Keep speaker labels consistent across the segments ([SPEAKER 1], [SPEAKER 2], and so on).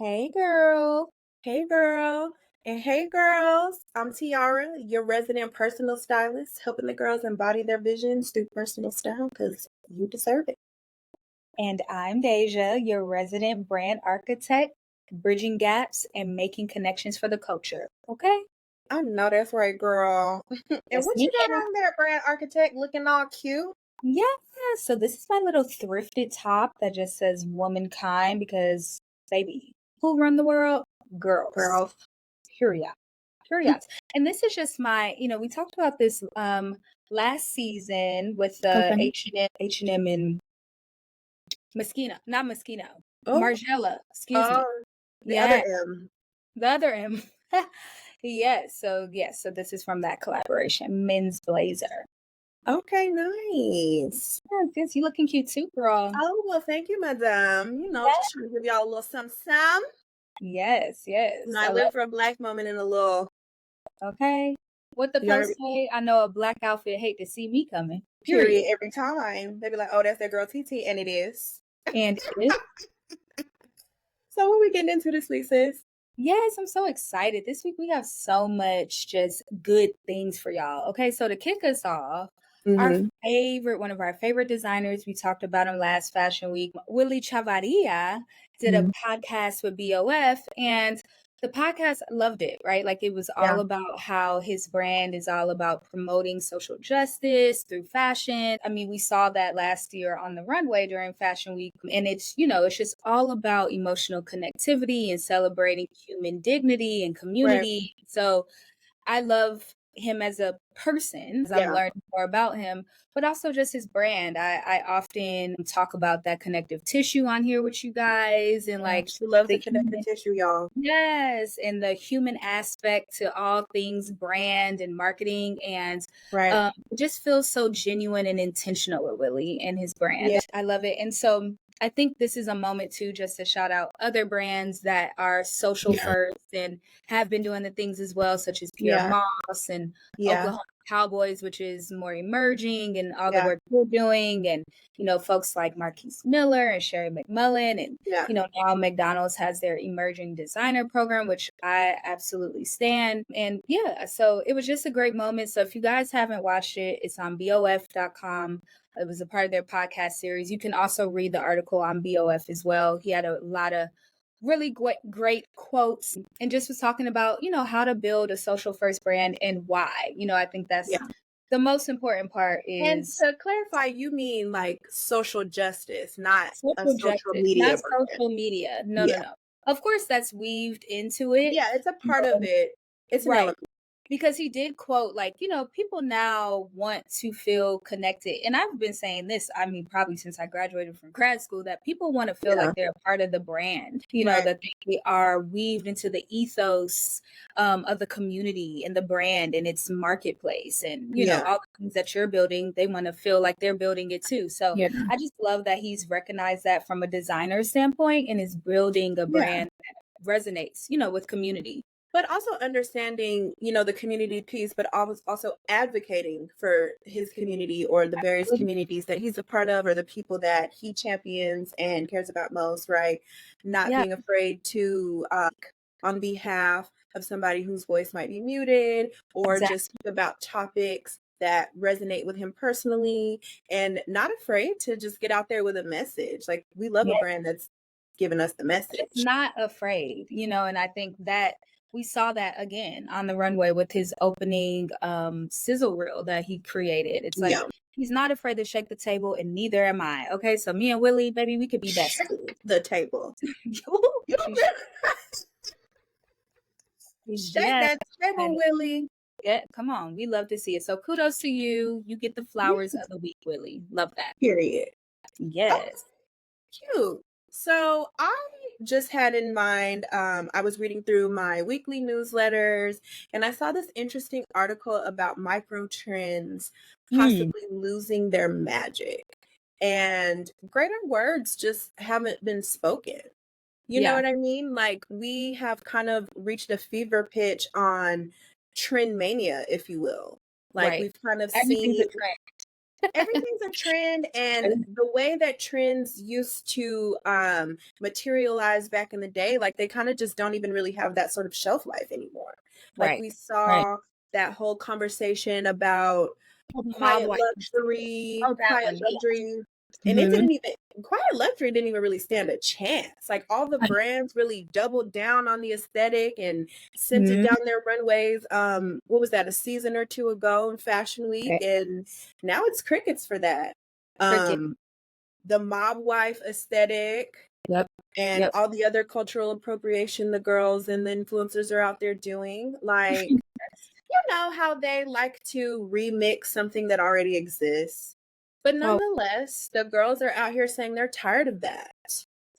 [SPEAKER 1] Hey girl.
[SPEAKER 2] Hey girl, and hey girls. I'm Tiara, your resident personal stylist, helping the girls embody their visions through personal style because you deserve it.
[SPEAKER 1] And I'm Deja, your resident brand architect, bridging gaps and making connections for the culture. Okay?
[SPEAKER 2] I know that's right, girl. And
[SPEAKER 1] Yes,
[SPEAKER 2] what you got
[SPEAKER 1] ma'am.
[SPEAKER 2] on there, brand architect, looking all cute?
[SPEAKER 1] Yeah. So this is my little thrifted top that just says womankind because, baby, who run the world? Girls.
[SPEAKER 2] Girls.
[SPEAKER 1] Period. Period. And this is just we talked about this last season with the
[SPEAKER 2] Okay.
[SPEAKER 1] H&M and Moschino, not Moschino,
[SPEAKER 2] Oh,
[SPEAKER 1] Margiela, excuse me.
[SPEAKER 2] oh, the other
[SPEAKER 1] Yeah,
[SPEAKER 2] M.
[SPEAKER 1] the other M. Yes, so this is from that collaboration, Men's Blazer.
[SPEAKER 2] Okay, nice.
[SPEAKER 1] Yes, you looking cute too, girl.
[SPEAKER 2] Oh, well, thank you, madam. Just trying to give y'all a little something.
[SPEAKER 1] Yes,
[SPEAKER 2] I
[SPEAKER 1] I love
[SPEAKER 2] live for a black moment in a little,
[SPEAKER 1] okay. What the
[SPEAKER 2] you know,
[SPEAKER 1] post say? I know a black outfit hate to see me coming. Period.
[SPEAKER 2] period every time. They be like, oh, that's that girl TT, and it is.
[SPEAKER 1] And it is.
[SPEAKER 2] So what we getting into this week, sis?
[SPEAKER 1] Yes, I'm so excited. This week we have so much just good things for y'all. Okay, so to kick us off,
[SPEAKER 2] Mm-hmm.
[SPEAKER 1] one of our favorite designers, we talked about him last Fashion Week, Willy Chavarria, did a
[SPEAKER 2] Mm-hmm.
[SPEAKER 1] podcast with BOF, and the podcast loved it, right? Like it was
[SPEAKER 2] Yeah.
[SPEAKER 1] all about how his brand is all about promoting social justice through fashion. I mean, we saw that last year on the runway during Fashion Week, and it's just all about emotional connectivity and celebrating human dignity and
[SPEAKER 2] Right.
[SPEAKER 1] community. So I love him as a person as I'm
[SPEAKER 2] Yeah.
[SPEAKER 1] learning more about him, but also just his brand. I often talk about that connective tissue on here with you guys and
[SPEAKER 2] Yeah.
[SPEAKER 1] like
[SPEAKER 2] She loves
[SPEAKER 1] the
[SPEAKER 2] the connective
[SPEAKER 1] human
[SPEAKER 2] tissue, y'all.
[SPEAKER 1] yes, and the human aspect to all things brand and marketing and
[SPEAKER 2] Right.
[SPEAKER 1] it just feels so genuine and intentional with Willie and his brand.
[SPEAKER 2] Yeah.
[SPEAKER 1] I love it. And so I think this is a moment too just to shout out other brands that are social
[SPEAKER 2] Yeah.
[SPEAKER 1] first and have been doing the things as well, such as Pure
[SPEAKER 2] Yeah.
[SPEAKER 1] Moss and
[SPEAKER 2] Yeah.
[SPEAKER 1] Oklahoma Cowboys, which is more emerging and all the
[SPEAKER 2] Yeah.
[SPEAKER 1] work we're doing. And, folks like Marquise Miller and Sherry McMullen. And,
[SPEAKER 2] Yeah.
[SPEAKER 1] now McDonald's has their emerging designer program, which I absolutely stand. And yeah, so it was just a great moment. So if you guys haven't watched it, it's on BOF.com. It was a part of their podcast series. You can also read the article on BOF as well. He had a lot of really great quotes and just was talking about, how to build a social first brand and why. I think that's
[SPEAKER 2] Yeah.
[SPEAKER 1] the most important part
[SPEAKER 2] And
[SPEAKER 1] is
[SPEAKER 2] to clarify, you mean like social justice, not a
[SPEAKER 1] social
[SPEAKER 2] social
[SPEAKER 1] justice, not
[SPEAKER 2] media brand.
[SPEAKER 1] social media. No, no,
[SPEAKER 2] Yeah.
[SPEAKER 1] no. Of course, that's weaved into it.
[SPEAKER 2] Yeah, it's a part of it. It's an
[SPEAKER 1] Right.
[SPEAKER 2] element.
[SPEAKER 1] Because he did quote, like, people now want to feel connected. And I've been saying this, I mean, probably since I graduated from grad school, that people want to feel
[SPEAKER 2] Yeah.
[SPEAKER 1] like they're a part of the brand,
[SPEAKER 2] Right.
[SPEAKER 1] that they are weaved into the ethos of the community and the brand and its marketplace. And,
[SPEAKER 2] Yeah.
[SPEAKER 1] all the things that you're building, they want to feel like they're building it too. So
[SPEAKER 2] Yeah.
[SPEAKER 1] I just love that he's recognized that from a designer standpoint and is building a
[SPEAKER 2] Yeah.
[SPEAKER 1] brand that resonates, with community.
[SPEAKER 2] But also understanding, the community piece, but also advocating for his community or the various communities that he's a part of or the people that he champions and cares about most, right? Not
[SPEAKER 1] Yeah,
[SPEAKER 2] being afraid to on behalf of somebody whose voice might be muted or
[SPEAKER 1] exactly.
[SPEAKER 2] just speak about topics that resonate with him personally and not afraid to just get out there with a message. Like we love a brand that's giving us the
[SPEAKER 1] Just
[SPEAKER 2] message.
[SPEAKER 1] not afraid, and I think that we saw that again on the runway with his opening sizzle reel that he created. It's like
[SPEAKER 2] Yeah.
[SPEAKER 1] he's not afraid to shake the table, and neither am I. Okay, so me and Willie, baby, we could be
[SPEAKER 2] Shake
[SPEAKER 1] besties.
[SPEAKER 2] the table. You
[SPEAKER 1] She's-
[SPEAKER 2] shake
[SPEAKER 1] yes,
[SPEAKER 2] that table,
[SPEAKER 1] and
[SPEAKER 2] Willy.
[SPEAKER 1] yeah, come on, we love to see it. So kudos to you. You get the flowers of the week, Willie. Love that.
[SPEAKER 2] Period. Oh,
[SPEAKER 1] Yes.
[SPEAKER 2] cute. So I just had in mind, I was reading through my weekly newsletters and I saw this interesting article about micro trends
[SPEAKER 1] Mm,
[SPEAKER 2] possibly losing their magic. And greater words just haven't been spoken. You know
[SPEAKER 1] yeah.
[SPEAKER 2] what I mean? Like we have kind of reached a fever pitch on trend mania, if you will. Like
[SPEAKER 1] Right.
[SPEAKER 2] we've kind of
[SPEAKER 1] Everything's a
[SPEAKER 2] seen
[SPEAKER 1] trend.
[SPEAKER 2] Everything's a trend, and the way that trends used to materialize back in the day, like they kind of just don't even really have that sort of shelf life anymore. Like
[SPEAKER 1] Right.
[SPEAKER 2] we
[SPEAKER 1] Right.
[SPEAKER 2] saw that whole conversation about
[SPEAKER 1] Oh, the mob
[SPEAKER 2] quiet
[SPEAKER 1] wife.
[SPEAKER 2] luxury,
[SPEAKER 1] Oh, that one. Yes.
[SPEAKER 2] and it
[SPEAKER 1] Mhm.
[SPEAKER 2] didn't even quiet luxury didn't even really stand a chance. Like all the brands really doubled down on the aesthetic and sent it
[SPEAKER 1] Mhm.
[SPEAKER 2] down their runways. What was that, a season or two ago in Fashion Week?
[SPEAKER 1] Okay.
[SPEAKER 2] And now it's crickets for that.
[SPEAKER 1] Cricket.
[SPEAKER 2] Um, the mob wife aesthetic
[SPEAKER 1] Yep.
[SPEAKER 2] and
[SPEAKER 1] Yep.
[SPEAKER 2] all the other cultural appropriation the girls and the influencers are out there doing. Like, you know how they like to remix something that already exists. But
[SPEAKER 1] Oh,
[SPEAKER 2] nonetheless, the girls are out here saying they're tired of that.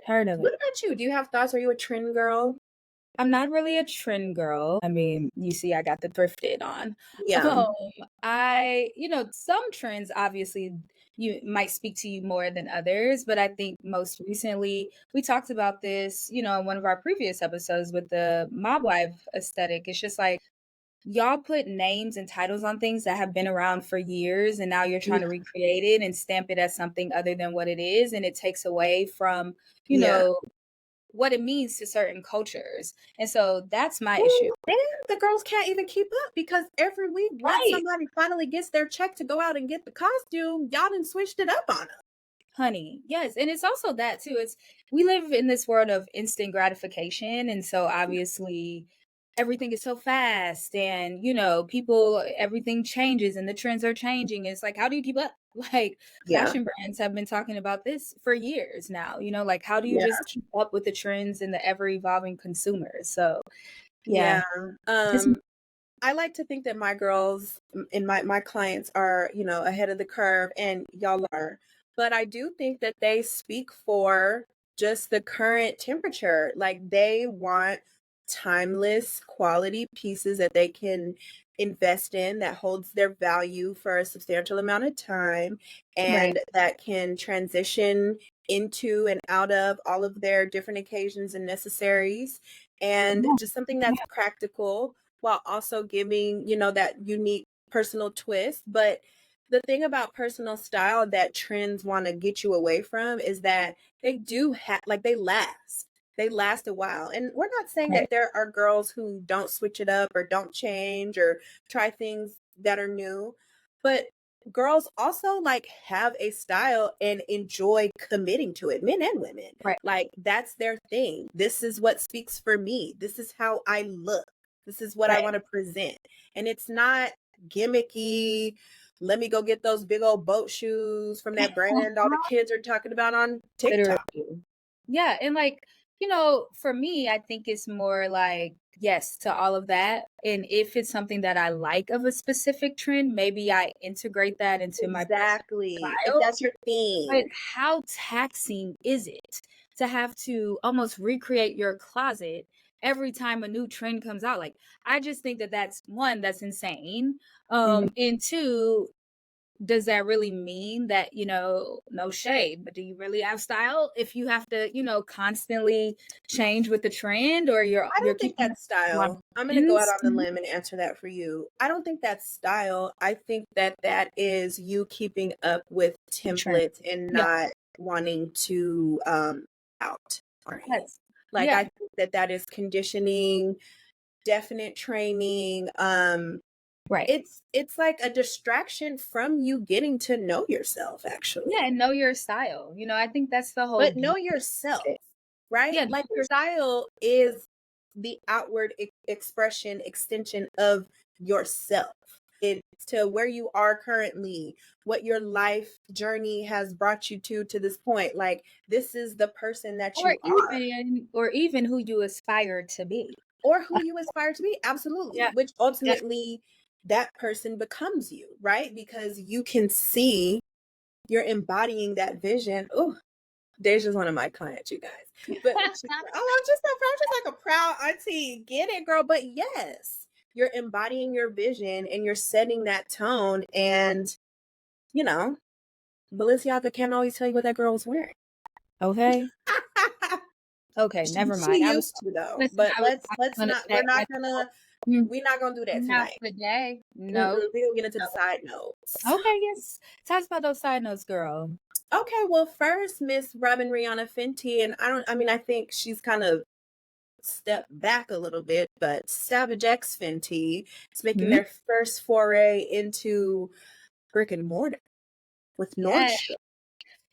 [SPEAKER 1] heard of it.
[SPEAKER 2] What about you? Do you have thoughts? Are you a trend girl?
[SPEAKER 1] I'm not really a trend girl. I mean, you see, I got the thrifted on.
[SPEAKER 2] Yeah.
[SPEAKER 1] Um, some trends obviously you might speak to you more than others, but I think most recently we talked about this, in one of our previous episodes with the mob wife aesthetic. It's just like y'all put names and titles on things that have been around for years, and now you're trying to recreate it and stamp it as something other than what it is, and it takes away from, you
[SPEAKER 2] Yeah.
[SPEAKER 1] know, what it means to certain cultures. And so that's my issue.
[SPEAKER 2] Well, and the girls can't even keep up because every week, once
[SPEAKER 1] Right.
[SPEAKER 2] somebody finally gets their check to go out and get the costume, y'all done switched it up on them.
[SPEAKER 1] Honey. Yes. And it's also that too. We live in this world of instant gratification. And so obviously everything is so fast and, everything changes and the trends are changing. It's like, how do you keep up? Like
[SPEAKER 2] Yeah.
[SPEAKER 1] fashion brands have been talking about this for years now, like how do you
[SPEAKER 2] Yeah.
[SPEAKER 1] just keep up with the trends and the ever evolving consumers? So yeah.
[SPEAKER 2] Yeah.
[SPEAKER 1] Just
[SPEAKER 2] I like to think that my girls and my clients are, ahead of the curve and y'all are. But I do think that they speak for just the current temperature. Like they want timeless quality pieces that they can invest in that holds their value for a substantial amount of time
[SPEAKER 1] right.
[SPEAKER 2] and that can transition into and out of all of their different occasions and necessaries and
[SPEAKER 1] Yeah.
[SPEAKER 2] just something that's practical while also giving, that unique personal twist. But the thing about personal style that trends want to get you away from is that they do have, like, they last. They last a while. And we're not saying
[SPEAKER 1] Right.
[SPEAKER 2] that there are girls who don't switch it up or don't change or try things that are new. But girls also like have a style and enjoy committing to it, men and women.
[SPEAKER 1] Right.
[SPEAKER 2] Like that's their thing. This is what speaks for me. This is how I look. This is what I
[SPEAKER 1] Right.
[SPEAKER 2] want to present. And it's not gimmicky. Let me go get those big old boat shoes from that brand all the kids are talking about on
[SPEAKER 1] Literally.
[SPEAKER 2] TikTok.
[SPEAKER 1] Yeah, and for me, I think it's more like yes to all of that. And if it's something that I like of a specific trend, maybe I integrate that into my
[SPEAKER 2] Exactly. If
[SPEAKER 1] style.
[SPEAKER 2] that's your
[SPEAKER 1] But
[SPEAKER 2] thing.
[SPEAKER 1] how taxing is it to have to almost recreate your closet every time a new trend comes out? Like, I just think that that's one, that's insane.
[SPEAKER 2] Mhm.
[SPEAKER 1] And two, does that really mean that, no shade, but do you really have style if you have to, constantly change with the trend or
[SPEAKER 2] I
[SPEAKER 1] you're
[SPEAKER 2] don't think
[SPEAKER 1] keeping
[SPEAKER 2] that's
[SPEAKER 1] one
[SPEAKER 2] style. I'm going to go out
[SPEAKER 1] pins?
[SPEAKER 2] on the limb and answer that for you. I don't think that's style. I think that that is you keeping up with
[SPEAKER 1] The trend.
[SPEAKER 2] templates and
[SPEAKER 1] Yeah.
[SPEAKER 2] not wanting to out or in.
[SPEAKER 1] Yes.
[SPEAKER 2] Like
[SPEAKER 1] Yeah.
[SPEAKER 2] I think that that is conditioning, definite training.
[SPEAKER 1] Right.
[SPEAKER 2] It's like a distraction from you getting to know yourself
[SPEAKER 1] Yeah.
[SPEAKER 2] actually.
[SPEAKER 1] And know your style. I think that's the whole
[SPEAKER 2] But know
[SPEAKER 1] beauty of
[SPEAKER 2] yourself,
[SPEAKER 1] it.
[SPEAKER 2] right?
[SPEAKER 1] Yeah. Know
[SPEAKER 2] Like
[SPEAKER 1] your
[SPEAKER 2] style is the outward expression, extension of yourself. It's to where you are currently, what your life journey has brought you to this point. Like this is the person that
[SPEAKER 1] or
[SPEAKER 2] you are,
[SPEAKER 1] even who you aspire to be.
[SPEAKER 2] or who you aspire to be. Absolutely.
[SPEAKER 1] Yeah.
[SPEAKER 2] Which
[SPEAKER 1] Yeah.
[SPEAKER 2] ultimately that person becomes you, right? Because you can see you're embodying that vision. Oh, Deja's one of my clients, you guys. But she's like, oh, I'm just so proud. I'm just like a proud auntie. Get it, girl. But yes, you're embodying your vision and you're setting that tone. And, you know, Balenciaga can't always tell you what that girl was wearing.
[SPEAKER 1] Okay. Okay. Never
[SPEAKER 2] She
[SPEAKER 1] mind.
[SPEAKER 2] used to though.
[SPEAKER 1] Listen,
[SPEAKER 2] But
[SPEAKER 1] I was
[SPEAKER 2] let's
[SPEAKER 1] gonna
[SPEAKER 2] not
[SPEAKER 1] say
[SPEAKER 2] we're not
[SPEAKER 1] I
[SPEAKER 2] gonna We're not gonna do that
[SPEAKER 1] Not
[SPEAKER 2] tonight.
[SPEAKER 1] today.
[SPEAKER 2] Mm-mm,
[SPEAKER 1] No.
[SPEAKER 2] we're gonna get into the side notes.
[SPEAKER 1] Okay, yes. Tell us about those side notes, girl.
[SPEAKER 2] Okay, well, first, Miss Robin Rihanna Fenty, and I think she's kind of stepped back a little bit, but Savage X Fenty is making
[SPEAKER 1] Hmm?
[SPEAKER 2] their first foray into brick and mortar with
[SPEAKER 1] Yeah.
[SPEAKER 2] Nordstrom.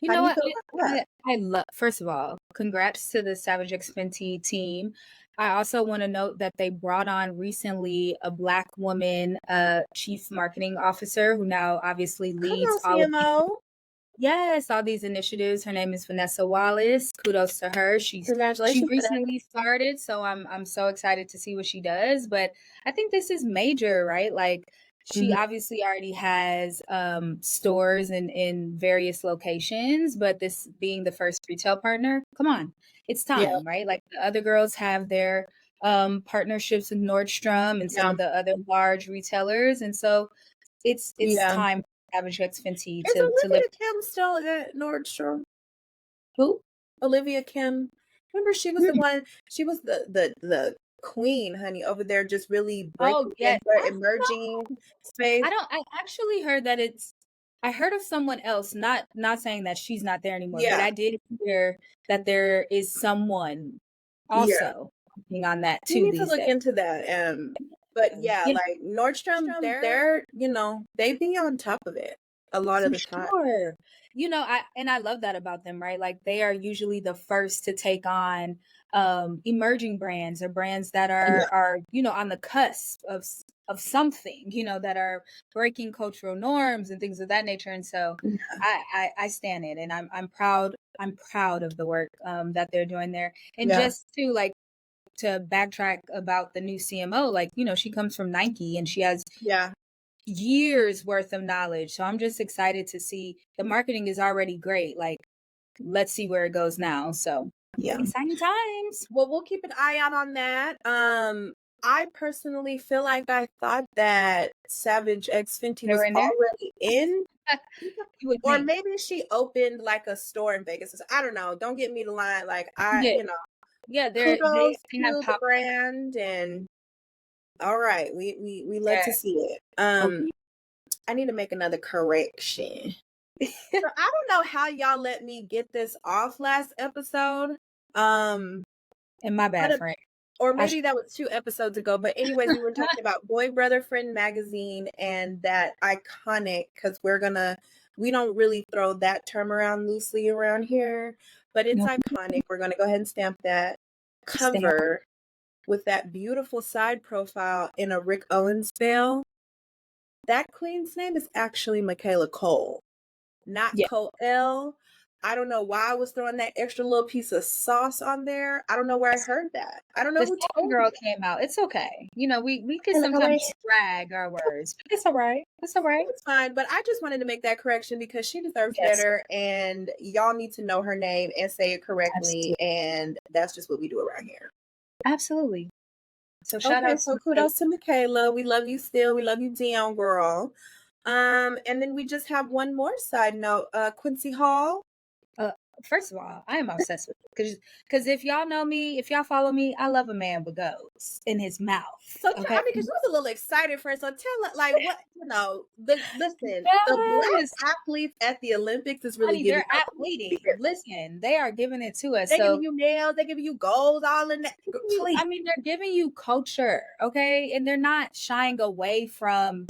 [SPEAKER 1] You
[SPEAKER 2] How
[SPEAKER 1] know
[SPEAKER 2] do you
[SPEAKER 1] what?
[SPEAKER 2] feel about that?
[SPEAKER 1] I love, first of all, congrats to the Savage X Fenty team. I also want to note that they brought on recently a Black woman, chief marketing officer, who now obviously
[SPEAKER 2] Come
[SPEAKER 1] leads
[SPEAKER 2] on,
[SPEAKER 1] all of
[SPEAKER 2] CMO.
[SPEAKER 1] yes, all these initiatives. Her name is Vanessa Wallace. Kudos to her. She
[SPEAKER 2] Congratulations for that.
[SPEAKER 1] recently started, so I'm so excited to see what she does. But I think this is major, right? Like she
[SPEAKER 2] Mhm.
[SPEAKER 1] obviously already has stores in various locations, but this being the first retail partner, come on, it's
[SPEAKER 2] Yeah,
[SPEAKER 1] time, right? Like the other girls have their partnerships with Nordstrom and some
[SPEAKER 2] yeah,
[SPEAKER 1] of the other large retailers, and so it's
[SPEAKER 2] yeah.
[SPEAKER 1] time for Savage X Fenty
[SPEAKER 2] Is
[SPEAKER 1] to live.
[SPEAKER 2] Olivia Kim still at Nordstrom?
[SPEAKER 1] Who?
[SPEAKER 2] Olivia Kim. Remember, she was the
[SPEAKER 1] Mm.
[SPEAKER 2] one. She was the queen, honey, over there, just really
[SPEAKER 1] Oh,
[SPEAKER 2] breaking
[SPEAKER 1] yes.
[SPEAKER 2] into
[SPEAKER 1] I
[SPEAKER 2] emerging
[SPEAKER 1] don't know.
[SPEAKER 2] space.
[SPEAKER 1] I actually heard that I heard of someone else, not saying that she's not there anymore, but
[SPEAKER 2] Yeah,
[SPEAKER 1] I did hear that there is someone
[SPEAKER 2] yeah.
[SPEAKER 1] also working on that
[SPEAKER 2] You
[SPEAKER 1] too
[SPEAKER 2] need to
[SPEAKER 1] these
[SPEAKER 2] look
[SPEAKER 1] days.
[SPEAKER 2] into that. But yeah,
[SPEAKER 1] Yeah,
[SPEAKER 2] like Nordstrom,
[SPEAKER 1] Nordstrom,
[SPEAKER 2] they're they be on top of it a lot of
[SPEAKER 1] for
[SPEAKER 2] the time.
[SPEAKER 1] sure. I love that about them, right? Like they are usually the first to take on emerging brands or brands that
[SPEAKER 2] Yeah,
[SPEAKER 1] are, on the cusp of something, that are breaking cultural norms and things of that nature. And so I stand it and I'm proud of the work that they're doing there. And
[SPEAKER 2] yeah,
[SPEAKER 1] just to like to backtrack about the new CMO, like, she comes from Nike and she has
[SPEAKER 2] yeah,
[SPEAKER 1] years worth of knowledge. So I'm just excited to see the marketing is already great. Like, let's see where it goes now. So
[SPEAKER 2] yeah.
[SPEAKER 1] exciting times.
[SPEAKER 2] Well, we'll keep an eye out on that. I personally feel like I thought that Savage X Fenty
[SPEAKER 1] They
[SPEAKER 2] was
[SPEAKER 1] were in there.
[SPEAKER 2] already in,
[SPEAKER 1] You would
[SPEAKER 2] or
[SPEAKER 1] think.
[SPEAKER 2] maybe she opened like a store in Vegas. I don't know. Don't get me to line. Like
[SPEAKER 1] Yeah. Yeah, they
[SPEAKER 2] kudos
[SPEAKER 1] have
[SPEAKER 2] to the
[SPEAKER 1] popped up.
[SPEAKER 2] brand, and all right, we love to
[SPEAKER 1] Yeah.
[SPEAKER 2] see it.
[SPEAKER 1] Okay.
[SPEAKER 2] I need to make another correction. So I don't know how y'all let me get this off last episode. Um,
[SPEAKER 1] And my bad,
[SPEAKER 2] but
[SPEAKER 1] friend.
[SPEAKER 2] or
[SPEAKER 1] I sh-
[SPEAKER 2] maybe that was 2 episodes ago. But anyways, we were talking about Boy Brother Friend magazine and that iconic, because we don't really throw that term around loosely around here, but it's
[SPEAKER 1] no,
[SPEAKER 2] iconic. We're gonna go ahead and stamp that
[SPEAKER 1] stand.
[SPEAKER 2] cover with that beautiful side profile in a Rick Owens veil. That queen's name is actually Michaela Cole, not
[SPEAKER 1] Yeah.
[SPEAKER 2] Cole L. I don't know why I was throwing that extra little piece of sauce on there. I don't know where I heard that. I don't know
[SPEAKER 1] The
[SPEAKER 2] who
[SPEAKER 1] second
[SPEAKER 2] told me
[SPEAKER 1] girl
[SPEAKER 2] that.
[SPEAKER 1] came out. It's okay. We could
[SPEAKER 2] And
[SPEAKER 1] sometimes drag our words, but it's all right. It's all right.
[SPEAKER 2] it's fine, but I just wanted to make that correction because she deserves
[SPEAKER 1] Yes,
[SPEAKER 2] better, and y'all need to know her name and say it correctly,
[SPEAKER 1] absolutely.
[SPEAKER 2] and that's just what we do around here.
[SPEAKER 1] Absolutely. So shout
[SPEAKER 2] Okay,
[SPEAKER 1] out
[SPEAKER 2] so
[SPEAKER 1] to Michaela.
[SPEAKER 2] kudos to Michaela. We love you still. We love you, Dion girl. And then we just have one more side note. Quincy Hall.
[SPEAKER 1] Uh, First of all, I am obsessed with it because if y'all know me, if y'all follow me, I love a man with goals in his mouth.
[SPEAKER 2] So
[SPEAKER 1] Okay.
[SPEAKER 2] because you was a little excited first. So tell it like what listen, the black
[SPEAKER 1] Yes,
[SPEAKER 2] athletes at the Olympics is really
[SPEAKER 1] honey,
[SPEAKER 2] giving
[SPEAKER 1] they're
[SPEAKER 2] out.
[SPEAKER 1] athleting. Listen, they are giving it to us.
[SPEAKER 2] They giving
[SPEAKER 1] So
[SPEAKER 2] you nails, they giving you goals, all in that. Please.
[SPEAKER 1] I mean, they're giving you culture, okay, and they're not shying away from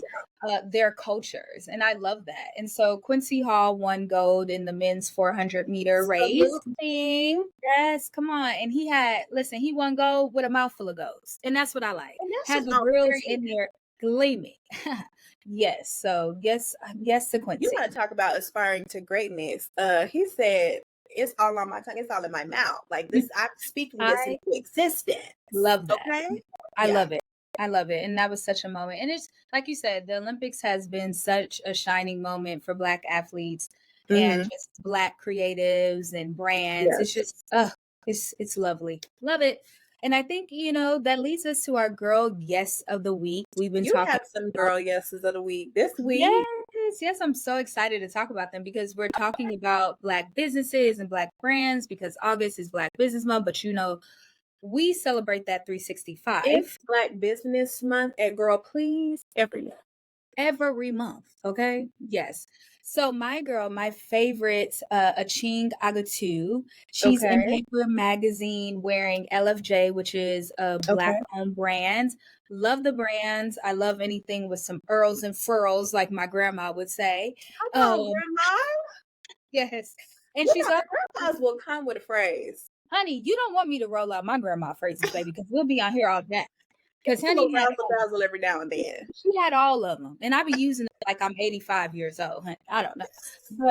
[SPEAKER 1] their cultures, and I love that. And so Quincy Hall won gold in the men's 400-meter race.
[SPEAKER 2] Saluting.
[SPEAKER 1] Yes, come on. And he won gold with a mouthful of golds. And that's what I like.
[SPEAKER 2] And that's
[SPEAKER 1] Had
[SPEAKER 2] just
[SPEAKER 1] the
[SPEAKER 2] on
[SPEAKER 1] grills
[SPEAKER 2] period.
[SPEAKER 1] in there gleaming. Yes. So yes to
[SPEAKER 2] You
[SPEAKER 1] Quincy.
[SPEAKER 2] want to talk about aspiring to greatness. He said it's all on my tongue, it's all in my mouth. Like this, I'm speaking this
[SPEAKER 1] I
[SPEAKER 2] into existence.
[SPEAKER 1] love that.
[SPEAKER 2] Okay.
[SPEAKER 1] I
[SPEAKER 2] Yeah.
[SPEAKER 1] love it. I love it. And that was such a moment. And it's like you said, the Olympics has been such a shining moment for Black athletes and
[SPEAKER 2] Mm-hmm.
[SPEAKER 1] just Black creatives and brands.
[SPEAKER 2] Yes.
[SPEAKER 1] It's just, it's lovely. Love it. And I think, that leads us to our girl yes of the week. We've been
[SPEAKER 2] You
[SPEAKER 1] talking
[SPEAKER 2] have some
[SPEAKER 1] about,
[SPEAKER 2] girl yeses of the week this week.
[SPEAKER 1] yes, I'm so excited to talk about them because we're talking about Black businesses and Black brands because August is Black Business Month, but we celebrate that
[SPEAKER 2] It's
[SPEAKER 1] 365
[SPEAKER 2] Black Business Month at Girl Please every year.
[SPEAKER 1] every month. Okay. Yes. So my girl, my favorite, Aching Agatu, she's in
[SPEAKER 2] Okay.
[SPEAKER 1] Paper Magazine wearing LFJ, which is a
[SPEAKER 2] Okay.
[SPEAKER 1] Black-owned brand. Love the brands. I love anything with some earls and furls, like my grandma would say.
[SPEAKER 2] Come on,
[SPEAKER 1] Um,
[SPEAKER 2] Grandma.
[SPEAKER 1] yes. And
[SPEAKER 2] You
[SPEAKER 1] she's
[SPEAKER 2] know,
[SPEAKER 1] also,
[SPEAKER 2] the grandmas will come with a phrase.
[SPEAKER 1] honey, you don't want me to roll out my grandma phrases, baby, because we'll be on here all day. Because
[SPEAKER 2] It's a little
[SPEAKER 1] honey had
[SPEAKER 2] razzle dazzle every now and then.
[SPEAKER 1] she had all of them, and I be using it like I'm 85 years old. Honey. I don't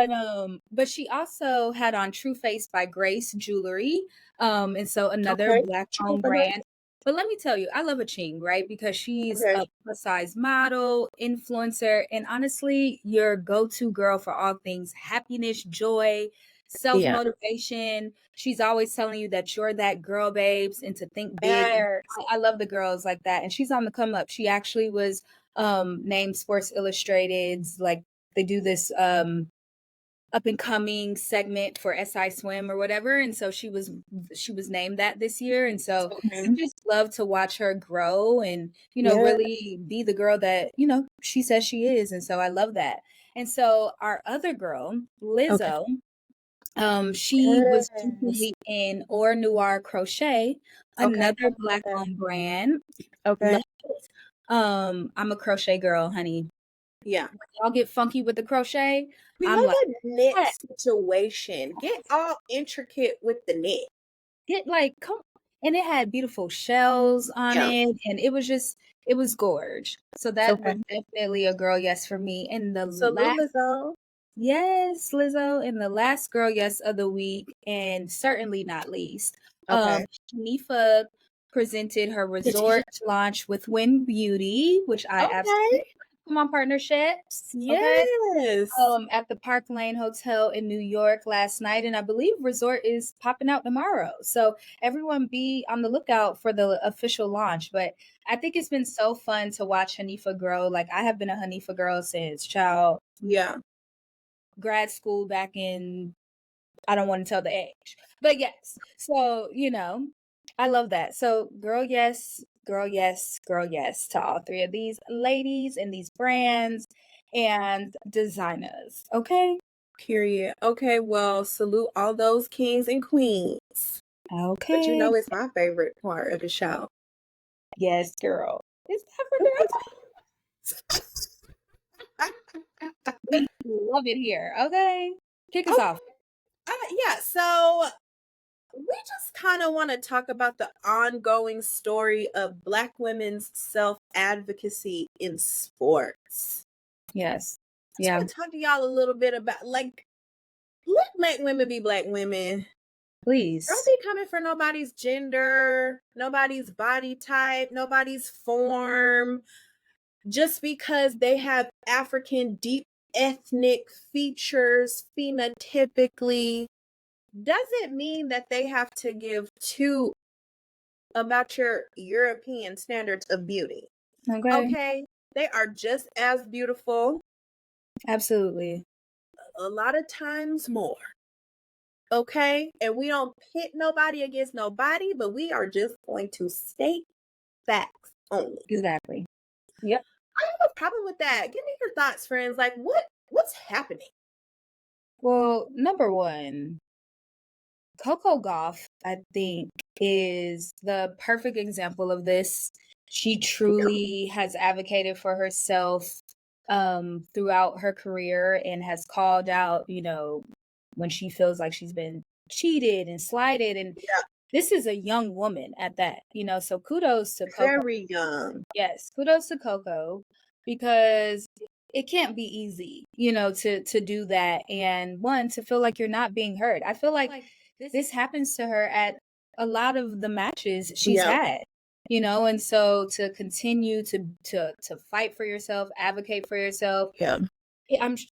[SPEAKER 1] know, but she also had on True Face by Grace Jewelry, and so another
[SPEAKER 2] Okay.
[SPEAKER 1] Black-owned brand. But let me tell you, I love a Ching, right? Because she's
[SPEAKER 2] Okay.
[SPEAKER 1] a plus size model, influencer, and honestly, your go-to girl for all things happiness, joy, self
[SPEAKER 2] Yeah.
[SPEAKER 1] motivation. She's always telling you that you're that girl, babes, and to think big. And
[SPEAKER 2] Yes.
[SPEAKER 1] I love the girls like that. And she's on the come up. She actually was named Sports Illustrated's, like they do this up and coming segment for SI Swim or whatever, and so she was named that this year, and so
[SPEAKER 2] Okay.
[SPEAKER 1] I just love to watch her grow and
[SPEAKER 2] Yeah.
[SPEAKER 1] really be the girl that she says she is, and so I love that. And so our other girl,
[SPEAKER 2] Okay.
[SPEAKER 1] Lizzo, she was
[SPEAKER 2] Yes.
[SPEAKER 1] recently in Or Noir Crochet,
[SPEAKER 2] Okay.
[SPEAKER 1] another Black-owned brand.
[SPEAKER 2] Okay.
[SPEAKER 1] Love it. I'm a crochet girl, honey.
[SPEAKER 2] Yeah.
[SPEAKER 1] Y'all get funky with the crochet.
[SPEAKER 2] We
[SPEAKER 1] I'm
[SPEAKER 2] love
[SPEAKER 1] like,
[SPEAKER 2] a knit
[SPEAKER 1] "Yes,
[SPEAKER 2] situation. Get all intricate with the knit.
[SPEAKER 1] get like come." And it had beautiful shells on
[SPEAKER 2] Yeah.
[SPEAKER 1] it, and it was gorge. So that was
[SPEAKER 2] Okay.
[SPEAKER 1] definitely a girl yes for me. And the
[SPEAKER 2] Salute,
[SPEAKER 1] last
[SPEAKER 2] Lizzo.
[SPEAKER 1] yes, Lizzo, and the last girl yes of the week, and certainly not least,
[SPEAKER 2] Okay.
[SPEAKER 1] Shanifa presented her resort launch with Win Beauty, which I absolutely
[SPEAKER 2] Okay.
[SPEAKER 1] come on partnerships. Okay.
[SPEAKER 2] Yes.
[SPEAKER 1] At the Park Lane Hotel in New York last night, and I believe Resort is popping out tomorrow. So everyone be on the lookout for the official launch. But I think it's been so fun to watch Hanifa grow. Like I have been a Hanifa girl since child
[SPEAKER 2] Yeah.
[SPEAKER 1] grad school back in I don't want to tell the age. But yes. So, I love that. So girl yes, girl yes, girl yes to all three of these ladies and these brands and designers. Okay?
[SPEAKER 2] Period. Okay, well, salute all those kings and queens. But you
[SPEAKER 1] Okay.
[SPEAKER 2] know it's my favorite part of the show.
[SPEAKER 1] Yes, girl. It's time for girl talk. We love it here. Okay. Kick us
[SPEAKER 2] Okay.
[SPEAKER 1] off.
[SPEAKER 2] Yeah, so we just kind of want to talk about the ongoing story of Black women's self-advocacy in sports.
[SPEAKER 1] Yes.
[SPEAKER 2] I just
[SPEAKER 1] Yeah.
[SPEAKER 2] want to talk to y'all a little bit about, like, let Black women be Black women.
[SPEAKER 1] Please.
[SPEAKER 2] Don't be coming for nobody's gender, nobody's body type, nobody's form, just because they have African deep ethnic features phenotypically doesn't mean that they have to give two about your European standards of beauty.
[SPEAKER 1] Okay.
[SPEAKER 2] Okay? They are just as beautiful,
[SPEAKER 1] Absolutely.
[SPEAKER 2] a lot of times more. Okay? And we don't pit nobody against nobody, but we are just going to state facts only.
[SPEAKER 1] Exactly. Yep.
[SPEAKER 2] I have a problem with that. Give me your thoughts, friends. Like, what's happening?
[SPEAKER 1] Well, number one, Coco Gauff, I think, is the perfect example of this. She truly has advocated for herself throughout her career and has called out, when she feels like she's been cheated and slighted. And
[SPEAKER 2] Yeah,
[SPEAKER 1] this is a young woman at that, so kudos to Coco.
[SPEAKER 2] very young.
[SPEAKER 1] Yes, kudos to Coco because it can't be easy, to do that and one to feel like you're not being heard. I feel like this happens to her at a lot of the matches she's
[SPEAKER 2] Yeah,
[SPEAKER 1] had, and so to continue to fight for yourself, advocate for yourself.
[SPEAKER 2] yeah,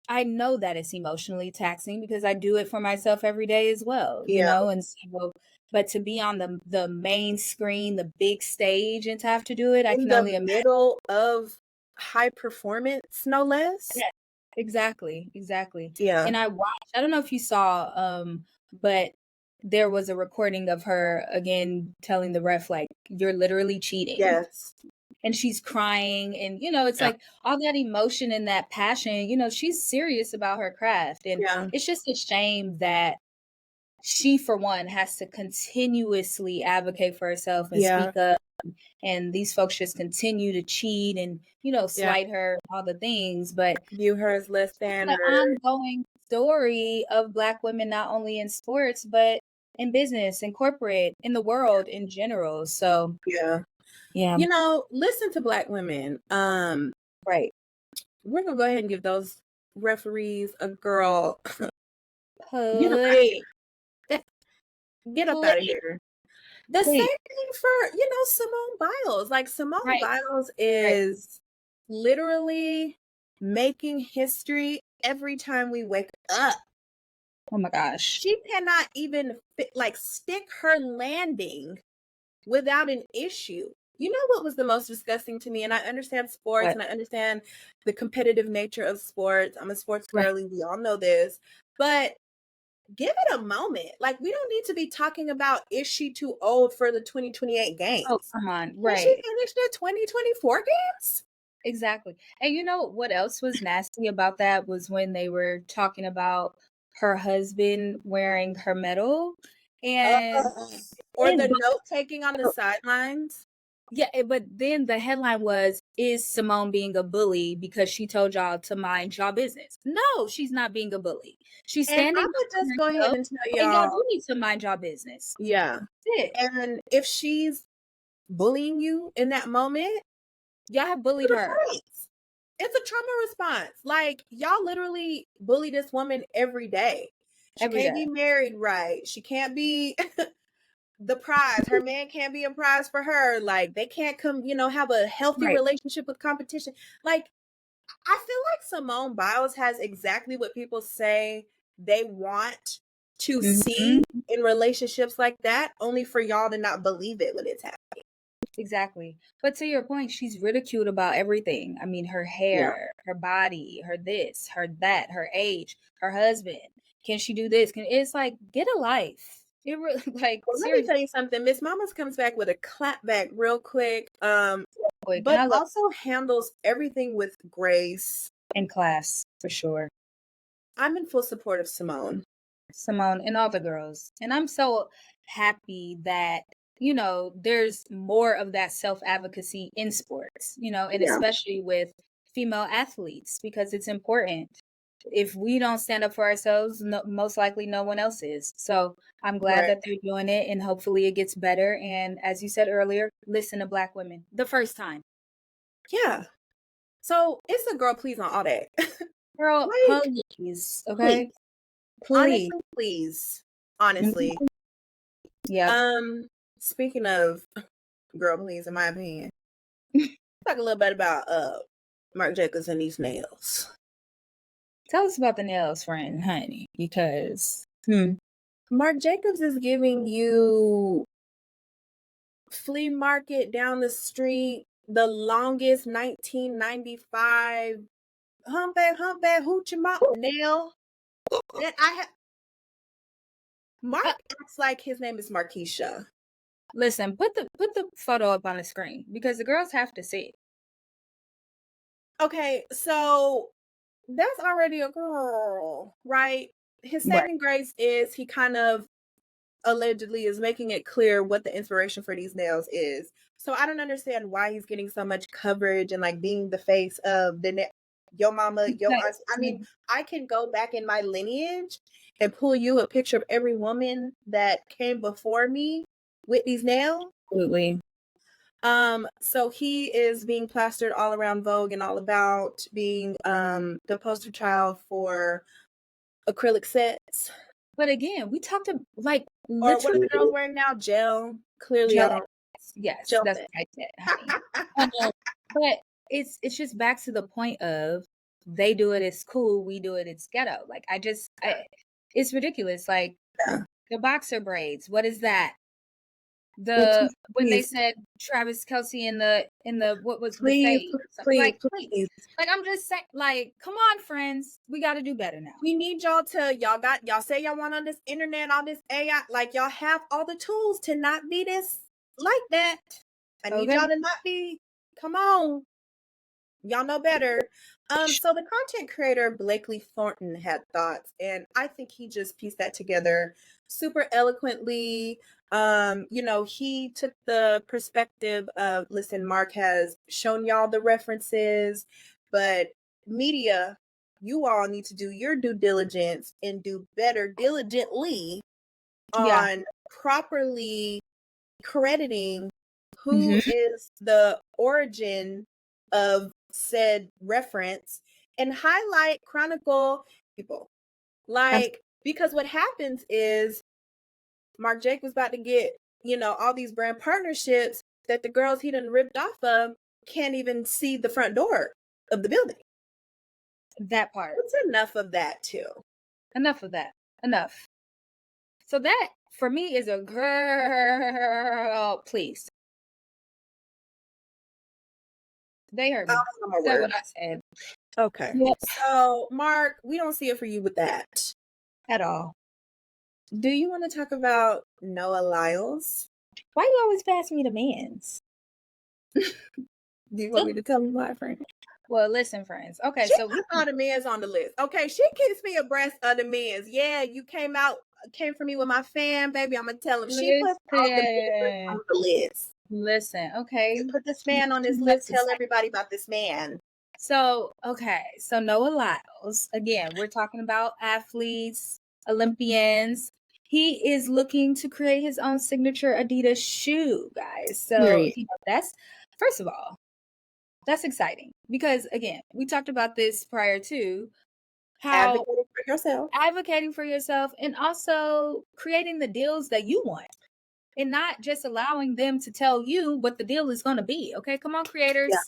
[SPEAKER 1] I know that it's emotionally taxing because I do it for myself every day as well,
[SPEAKER 2] yeah.
[SPEAKER 1] and so but to be on the main screen, the big stage, and to have to do it, I
[SPEAKER 2] In
[SPEAKER 1] can
[SPEAKER 2] the
[SPEAKER 1] only imagine.
[SPEAKER 2] middle of high performance, no less.
[SPEAKER 1] Yeah, exactly.
[SPEAKER 2] Yeah.
[SPEAKER 1] And I don't know if you saw, but there was a recording of her again telling the ref, like, "You're literally cheating."
[SPEAKER 2] Yes.
[SPEAKER 1] And she's crying, and, it's
[SPEAKER 2] Yeah.
[SPEAKER 1] like all that emotion and that passion, she's serious about her craft, and
[SPEAKER 2] Yeah.
[SPEAKER 1] it's just a shame that she, for one, has to continuously advocate for herself and
[SPEAKER 2] Yeah.
[SPEAKER 1] speak up, and these folks just continue to cheat and,
[SPEAKER 2] Yeah.
[SPEAKER 1] slight her, all the things, but
[SPEAKER 2] View her as less than,
[SPEAKER 1] the
[SPEAKER 2] or
[SPEAKER 1] ongoing story of Black women, not only in sports, but in business, in corporate, in the world in general. So,
[SPEAKER 2] yeah.
[SPEAKER 1] yeah,
[SPEAKER 2] Listen to Black women.
[SPEAKER 1] right.
[SPEAKER 2] We're gonna go ahead and give those referees a girl. Get up out of
[SPEAKER 1] Please,
[SPEAKER 2] here. Get up out of
[SPEAKER 1] please,
[SPEAKER 2] here. The same
[SPEAKER 1] please.
[SPEAKER 2] thing for, Simone Biles. Like, Simone
[SPEAKER 1] Right,
[SPEAKER 2] Biles
[SPEAKER 1] right.
[SPEAKER 2] is literally making history every time we wake up.
[SPEAKER 1] Oh my gosh.
[SPEAKER 2] She cannot even stick her landing without an issue. You know what was the most disgusting to me? And I understand sports,
[SPEAKER 1] What?
[SPEAKER 2] and I understand the competitive nature of sports. I'm a sports
[SPEAKER 1] Right.
[SPEAKER 2] girly. We all know this. But give it a moment. Like, we don't need to be talking about, is she too old for the 2028
[SPEAKER 1] Oh,
[SPEAKER 2] games?
[SPEAKER 1] come on.
[SPEAKER 2] Can she
[SPEAKER 1] Right.
[SPEAKER 2] finish the 2024 games?
[SPEAKER 1] Exactly. And you know what else was nasty about that was when they were talking about her husband wearing her medal, and
[SPEAKER 2] Or
[SPEAKER 1] and
[SPEAKER 2] the note taking on the sidelines?
[SPEAKER 1] yeah, but then the headline was, "Is Simone being a bully because she told y'all to mind y'all business?" No, she's not being a bully. She's
[SPEAKER 2] And I
[SPEAKER 1] standing
[SPEAKER 2] would
[SPEAKER 1] up
[SPEAKER 2] just
[SPEAKER 1] for
[SPEAKER 2] go ahead
[SPEAKER 1] herself,
[SPEAKER 2] and tell
[SPEAKER 1] and y'all
[SPEAKER 2] y'all,
[SPEAKER 1] do need to mind y'all business.
[SPEAKER 2] yeah.
[SPEAKER 1] That's it.
[SPEAKER 2] And if she's bullying you in that moment,
[SPEAKER 1] Y'all have
[SPEAKER 2] to
[SPEAKER 1] bullied
[SPEAKER 2] the
[SPEAKER 1] her
[SPEAKER 2] points. It's a trauma response. Like, y'all literally bully this woman every day. She
[SPEAKER 1] every
[SPEAKER 2] can't
[SPEAKER 1] day.
[SPEAKER 2] be married right. She can't be the prize. Her man can't be a prize for her. Like, they can't come, have a healthy
[SPEAKER 1] Right.
[SPEAKER 2] relationship with competition. Like, I feel like Simone Biles has exactly what people say they want to
[SPEAKER 1] Mhm.
[SPEAKER 2] see in relationships like that, only for y'all to not believe it when it's happening.
[SPEAKER 1] Exactly. But to your point, she's ridiculed about everything. I mean, her
[SPEAKER 2] Yeah.
[SPEAKER 1] hair, her body, her this, her that, her age, her husband. Can she do this? It's like, get a life. It really, like,
[SPEAKER 2] Well, let me
[SPEAKER 1] seriously,
[SPEAKER 2] tell you something. Miss Mamas comes back with a clap back real quick,
[SPEAKER 1] quick. And
[SPEAKER 2] but
[SPEAKER 1] I love
[SPEAKER 2] also handles everything with grace.
[SPEAKER 1] in class for sure.
[SPEAKER 2] I'm in full support of Simone.
[SPEAKER 1] Simone and all the girls. And I'm so happy that, there's more of that self advocacy in sports, and
[SPEAKER 2] Yeah,
[SPEAKER 1] especially with female athletes, because it's important. If we don't stand up for ourselves, no, most likely no one else is. So I'm glad
[SPEAKER 2] right.
[SPEAKER 1] that they're doing it, and hopefully it gets better. And as you said earlier, listen to Black women the first time.
[SPEAKER 2] Yeah. So it's a girl, please, on all that.
[SPEAKER 1] Girl,
[SPEAKER 2] Like,
[SPEAKER 1] please,
[SPEAKER 2] please,
[SPEAKER 1] okay? Please.
[SPEAKER 2] honestly, please,
[SPEAKER 1] Mhm.
[SPEAKER 2] honestly.
[SPEAKER 1] Yeah.
[SPEAKER 2] Um, Speaking of girl, please, in my opinion, talk a little bit about Marc Jacobs and these nails.
[SPEAKER 1] Tell us about the nails, friend, honey, because
[SPEAKER 2] Marc Jacobs is giving you flea market down the street, the longest 1995 humpback hoochie mop nail that I have.
[SPEAKER 1] uh,
[SPEAKER 2] Mark acts like his name is Marquisha.
[SPEAKER 1] listen, put the photo up on the screen because the girls have to see it.
[SPEAKER 2] Okay, so that's already a girl, right? His
[SPEAKER 1] Right.
[SPEAKER 2] saving grace is he kind of allegedly is making it clear what the inspiration for these nails is. So I don't understand why he's getting so much coverage and like being the face of your mama, your
[SPEAKER 1] Because
[SPEAKER 2] auntie. I mean, I can go back in my lineage and pull you a picture of every woman that came before me with these nails.
[SPEAKER 1] absolutely.
[SPEAKER 2] So he is being plastered all around Vogue and all about being the poster child for acrylic sets.
[SPEAKER 1] But again, we talked to like
[SPEAKER 2] Or what are the
[SPEAKER 1] literally
[SPEAKER 2] girls wearing now? Gel. Clearly, I
[SPEAKER 1] gel.
[SPEAKER 2] don't.
[SPEAKER 1] Yes,
[SPEAKER 2] Gel
[SPEAKER 1] that's
[SPEAKER 2] set.
[SPEAKER 1] what I said, honey. But it's just back to the point of they do it, it's cool, we do it, it's ghetto. Like it's ridiculous. Like
[SPEAKER 2] Yeah.
[SPEAKER 1] the boxer braids, what is that? When they
[SPEAKER 2] Please,
[SPEAKER 1] said Travis Kelce in the what was
[SPEAKER 2] please,
[SPEAKER 1] buffet,
[SPEAKER 2] please,
[SPEAKER 1] like please,
[SPEAKER 2] please.
[SPEAKER 1] like I'm just saying, like come on, friends, we got to do better now.
[SPEAKER 2] We need y'all say y'all want on this internet, all this AI, like y'all have all the tools to not be this like that. I need
[SPEAKER 1] Okay,
[SPEAKER 2] y'all to not be, come on. Y'all know better. So the content creator Blakely Thornton had thoughts, and I think he just pieced that together super eloquently. He took the perspective of, listen, Mark has shown y'all the references, but media, you all need to do your due diligence and do better diligently
[SPEAKER 1] yeah,
[SPEAKER 2] on properly crediting who
[SPEAKER 1] hmm
[SPEAKER 2] is the origin of said reference and highlight chronicle people, like, because what happens is Marc Jacobs was about to get all these brand partnerships that the girls he done ripped off of can't even see the front door of the building.
[SPEAKER 1] that part.
[SPEAKER 2] It's enough of that too.
[SPEAKER 1] Enough of that. Enough. So that for me is a girl. Please, they heard me. Said what I said.
[SPEAKER 2] Okay.
[SPEAKER 1] Yep.
[SPEAKER 2] So Mark, we don't see it for you with that.
[SPEAKER 1] At all.
[SPEAKER 2] Do you want to talk about Noah Lyles?
[SPEAKER 1] Why you always pass me the mans?
[SPEAKER 2] Do you want me to tell you why, friend?
[SPEAKER 1] Well, listen, friends. Okay,
[SPEAKER 2] She
[SPEAKER 1] so
[SPEAKER 2] put all the men's on the list. Okay, she keeps me abreast of the men's. Yeah, you came for me with my fan, baby. I'm gonna tell him. She puts all the men's on the list.
[SPEAKER 1] listen. Okay,
[SPEAKER 2] Put this man on this list. Tell everybody about this man.
[SPEAKER 1] So okay, so Noah Lyles. Again, we're talking about athletes, Olympians. He is looking to create his own signature Adidas shoe, guys. So
[SPEAKER 2] Period.
[SPEAKER 1] that's first of all, that's exciting because again, we talked about this prior to how
[SPEAKER 2] Advocating for yourself.
[SPEAKER 1] advocating for yourself and also creating the deals that you want and not just allowing them to tell you what the deal is going to be. Okay, come on, creators,
[SPEAKER 2] Yeah.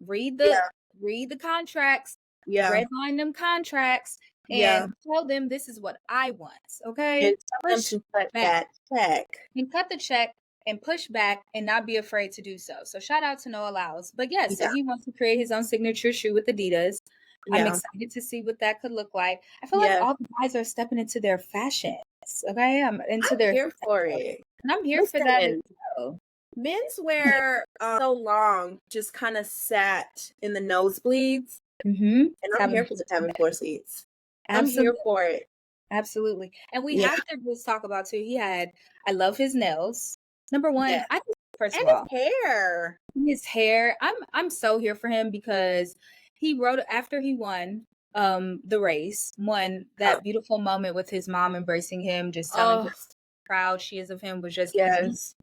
[SPEAKER 1] read the contracts,
[SPEAKER 2] Yeah.
[SPEAKER 1] redline them contracts,
[SPEAKER 2] Yeah.
[SPEAKER 1] and tell them this is what I want. Okay,
[SPEAKER 2] And tell them to cut that check.
[SPEAKER 1] and cut the check and push back and not be afraid to do so. So shout out to Noah Lyles. But yeah, so he wants to create his own signature shoe with Adidas. I'm excited to see what that could look like. I feel like all the guys are stepping into their fashions. Okay, I'm
[SPEAKER 2] here for it.
[SPEAKER 1] And I'm here for that as well.
[SPEAKER 2] Menswear so long just kind of sat in the nosebleeds.
[SPEAKER 1] Mm-hmm.
[SPEAKER 2] And I'm here for the having 4 seats. I'm here for it.
[SPEAKER 1] Absolutely. And we have to just talk about too. I love his nails. Number one, I think first
[SPEAKER 2] and
[SPEAKER 1] of all,
[SPEAKER 2] his hair.
[SPEAKER 1] I'm so here for him because he wrote after he won the race, won that beautiful moment with his mom embracing him, just telling him how proud she is of him, was just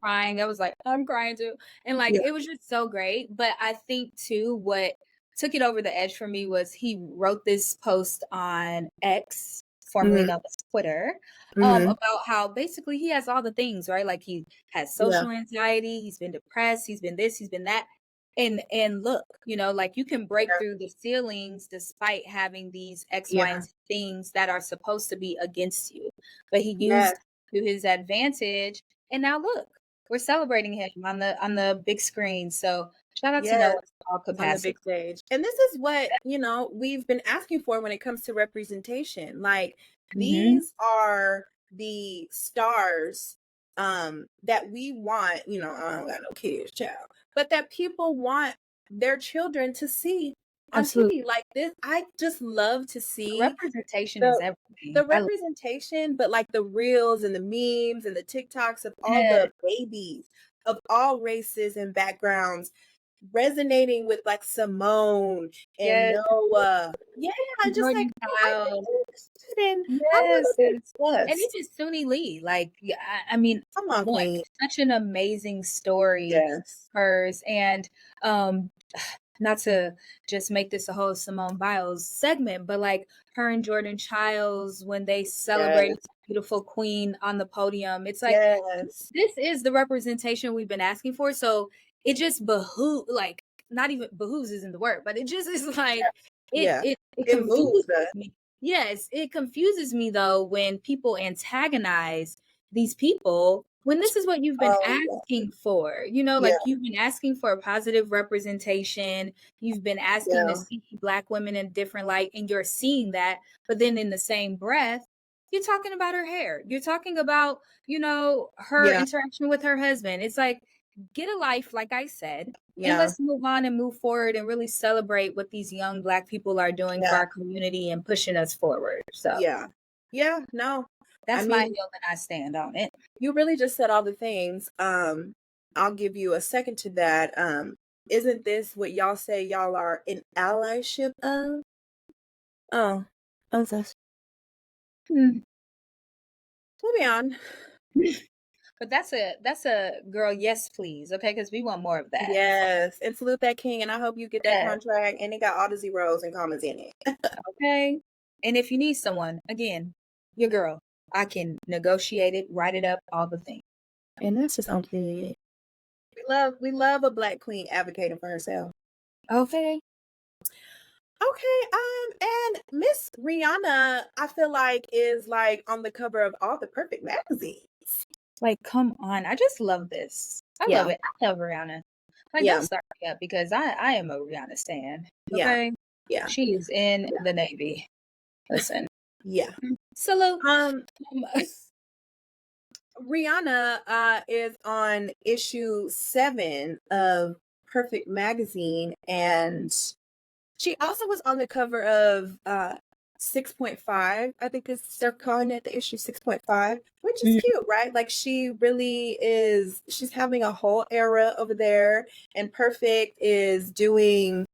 [SPEAKER 1] crying. I was like, I'm crying too. And like it was just so great. But I think too what took it over the edge for me was he wrote this post on X, formerly known as Twitter, about how basically he has all the things, right? Like he has social anxiety, he's been depressed, he's been this, he's been that. And look, like you can break through the ceilings despite having these X, Y, and Z things that are supposed to be against you. But he used to his advantage. And now look, we're celebrating him on the big screen. So shout out to Noah all capacity.
[SPEAKER 2] On the big stage. And this is what, we've been asking for when it comes to representation. Like these are the stars that we want, I don't got no kids, child, but that people want their children to see on TV. Like this, I just love to see
[SPEAKER 1] the representation is everything.
[SPEAKER 2] The representation, but like the reels and the memes and the TikToks of all the babies of all races and backgrounds resonating with like Simone and Noah. Yeah, I just like and
[SPEAKER 1] even Suni Lee, like I mean,
[SPEAKER 2] come on, Queen.
[SPEAKER 1] Such an amazing story, hers, and not to just make this a whole Simone Biles segment, but like her and Jordan Childs when they celebrated the beautiful queen on the podium, it's like this is the representation we've been asking for. So it just not even behooves isn't the word, but it just is like it confuses me. Yes, it confuses me though when people antagonize these people when this is what you've been
[SPEAKER 2] Oh,
[SPEAKER 1] asking for, you know,
[SPEAKER 2] yeah,
[SPEAKER 1] like you've been asking for a positive representation. You've been asking to
[SPEAKER 2] yeah,
[SPEAKER 1] see Black women in a different light, and you're seeing that. But then in the same breath, you're talking about her hair. You're talking about, you know, her
[SPEAKER 2] yeah,
[SPEAKER 1] interaction with her husband. It's like, get a life, like I said, and
[SPEAKER 2] yeah,
[SPEAKER 1] let's move on and move forward and really celebrate what these young Black people are doing for
[SPEAKER 2] yeah,
[SPEAKER 1] our community and pushing us forward. So
[SPEAKER 2] yeah, yeah. No, I
[SPEAKER 1] that's my
[SPEAKER 2] mean,
[SPEAKER 1] hill and I stand on it.
[SPEAKER 2] you really just said all the things. I'll give you a second to that. Isn't this what y'all say y'all are in allyship of? Oh, okay.
[SPEAKER 1] Hmm.
[SPEAKER 2] Moving on.
[SPEAKER 1] But that's a girl, yes, please. Okay, because we want more of that.
[SPEAKER 2] Yes, and salute that king, and I hope you get that
[SPEAKER 1] Yeah.
[SPEAKER 2] contract, and it got all the zeros and commas in it.
[SPEAKER 1] Okay. And if you need someone, again, your girl. I can negotiate it, write it up, all the things.
[SPEAKER 2] And that's just okay. We love a black queen advocating for herself.
[SPEAKER 1] Okay.
[SPEAKER 2] Okay, and Miss Rihanna, I feel like is like on the cover of all the perfect magazines.
[SPEAKER 1] Like, come on. I just love this. I love
[SPEAKER 2] Yeah,
[SPEAKER 1] it. I love Rihanna. Like, don't
[SPEAKER 2] yeah,
[SPEAKER 1] start me up because I am a Rihanna stan.
[SPEAKER 2] yeah,
[SPEAKER 1] Okay.
[SPEAKER 2] yeah,
[SPEAKER 1] She is in
[SPEAKER 2] yeah,
[SPEAKER 1] the Navy. Listen.
[SPEAKER 2] yeah.
[SPEAKER 1] Salute.
[SPEAKER 2] Um, Rihanna is on issue 7 of Perfect Magazine, and she also was on the cover of 6.5. I think is they're calling it the issue 6.5, which is
[SPEAKER 1] Mhm.
[SPEAKER 2] cute, right? Like she really is. She's having a whole era over there, and Perfect is doing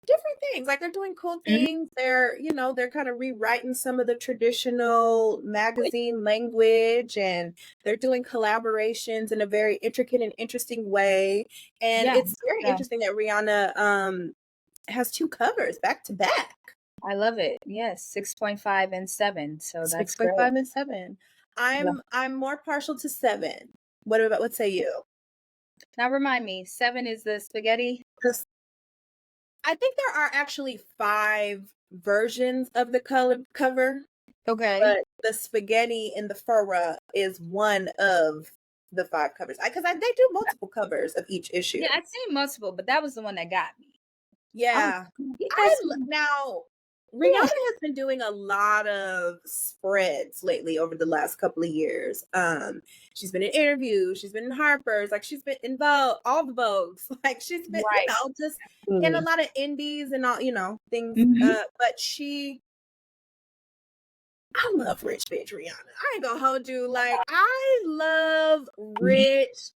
[SPEAKER 2] different things. Like they're doing cool
[SPEAKER 1] Mhm.
[SPEAKER 2] things. They're kind of rewriting some of the traditional magazine language, and they're doing collaborations in a very intricate and interesting way. And
[SPEAKER 1] Yeah.
[SPEAKER 2] it's very
[SPEAKER 1] Yeah.
[SPEAKER 2] interesting that Rihanna has 2 covers back to back.
[SPEAKER 1] I love it. Yes. 6.5 and 7. So that's great.
[SPEAKER 2] 6.5 and 7.
[SPEAKER 1] Yeah.
[SPEAKER 2] I'm more partial to 7. What say you?
[SPEAKER 1] Now remind me, 7 is the spaghetti?
[SPEAKER 2] 'Cause I think there are actually 5 versions of the color cover,
[SPEAKER 1] Okay.
[SPEAKER 2] but the spaghetti in the furrow is one of the 5 covers. Because they do multiple covers of each issue.
[SPEAKER 1] Yeah, I'd seen multiple, but that was the one that got me. I was
[SPEAKER 2] Yeah.
[SPEAKER 1] like, get that spaghetti.
[SPEAKER 2] Now Rihanna
[SPEAKER 1] Yeah.
[SPEAKER 2] has been doing a lot of spreads lately over the last couple of years. She's been in interviews, she's been in Harper's, like she's been in Vogue, all the Vogues. Like she's been,
[SPEAKER 1] Right.
[SPEAKER 2] just in a
[SPEAKER 1] Absolutely.
[SPEAKER 2] lot of indies and all, things.
[SPEAKER 1] Mhm.
[SPEAKER 2] But I love rich bitch Rihanna. I ain't gonna hold you. Like I love
[SPEAKER 1] Me
[SPEAKER 2] rich.